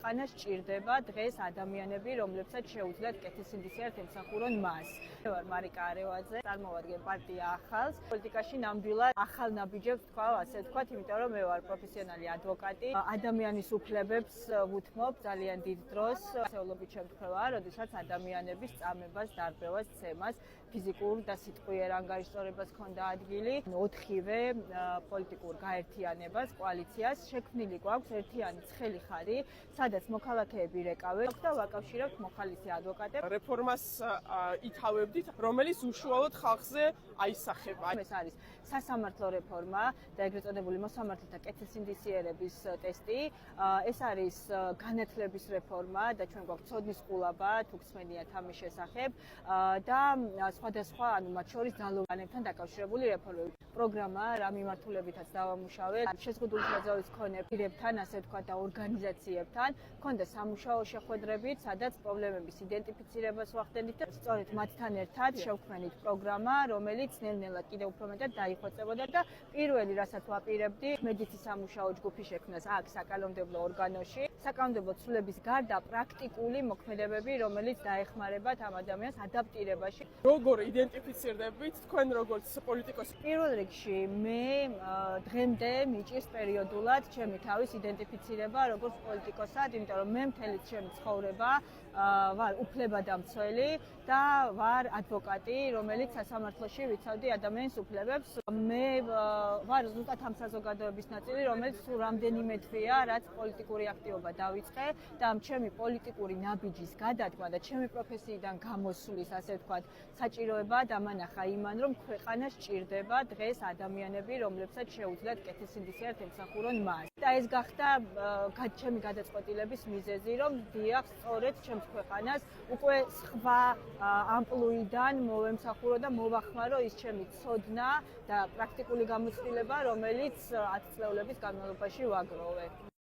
ქვეყანას ჭირდება დღეს ადამიანები, რომლებსაც შეუძლიათ კეთილსინდისიერად ემსახურონ მას. მე ვარ მარიკა არევაძე, წარმოვადგენ პარტია ახალს. პოლიტიკაში ნამდვილად ახალ ნაბიჯებს თქვა, ასე ვთქვათ, იმიტომ რომ მე ვარ პროფესიონალი ადვოკატი. ადამიანის უფლებებს ვუთმობ ძალიან დიდ დროს. ასეულობით შემთხვევა, როდესაც ადამიანების წამებას, დარბევას, ცემას, ფიზიკურ და სიტყვიერ ანგარიშტორებას ჰქონდა ადგილი. 4-ვე პოლიტიკურ გაერთიანებას, კოალიციას შექმნილი გვაქვს ერთიანი ცხელი ხაზი, სადაც მოქალაქეები რეკავენ და ვაკავშირებთ მოხალისე ადვოკატებს. რეფორმას ითავებდით, რომელიც უშუალოდ ხალხზე აისახება. ეს არის სასამართლო რეფორმა და ეგრეთ წოდებული მოსამართლეთა კეთილსინდისიერების ტესტი. ეს არის განათლების რეფორმა და ჩვენ გვაქვს ცოდნის ყულაბა, თუ გსმენიათ ამის შესახებ და სხვადასხვა, მათ შორის ძალოვანებთან დაკავშირებული რეფორმები. პროგრამა რა მიმართულებითაც დავამუშავეთ, შეზღუდული საზღავის მქონე პირებთან, ასე ვთქვათ, და ორგანიზაციებთან, მქონდა სამუშაო შეხვედრებით, სადაც პრობლემების იდენტიფიცირებას ვახდენით და სწორედ მათთან ერთად შევქმნით პროგრამა, რომელიც ნელ-ნელა კიდევ უფრო მეტად დაიხვეწებოდა და პირველი, რასაც ვაპირებდი, მედიცინის სამუშაო ჯგუფი შექმნას აქ საკანონმდებლო ორგანოში. საკანონმდებლო ცვლილების გარდა პრაქტიკული მოქმედებები, რომელიც დაეხმარებათ ამ ადამიანს ადაპტირებაში. როგორ იდენტიფიცირდებით თქვენ როგორც პოლიტიკოსი? პირველ რიგში მე დღემდე მიჭირს პერიოდულად ჩემი თავის იდენტიფიცირება როგორც პოლიტიკოსად, იმიტომ რომ მე მთელი ჩემი ცხოვრება ვარ უფლებადამცველი და ვარ ადვოკატი, რომელიც სასამართლოში ვიცავდი ადამიანის უფლებებს. მე ვარ ზუსტად ამ საზოგადოების ნაწილი, რომელიც სულ რამდენიმე თვეა, რაც პოლიტიკური აქტივობა დავიწყე და ჩემი პოლიტიკური ნაბიჯის გადადგმა და ჩემი პროფესიიდან გამოსვლის, ასე ვთქვათ, საჭიროება დამანახა იმან, რომ ქვეყანას ჭირდება დღეს ადამიანები, რომლებსაც შეუძლიათ კეთილსინდისიერად ემსახურონ მას. და ეს გახდა ჩემი გადაწყვეტილების მიზეზი, რომ დიახ, სწორედ ჩემს ქვეყანას უკვე სხვა ამპლუიდან მოვემსახურო და მოვახმარო ის ჩემი ცოდნა და პრაქტიკული გამოცდილება, რომელიც 10 წლეულების განმავლობაში ვაგროვე.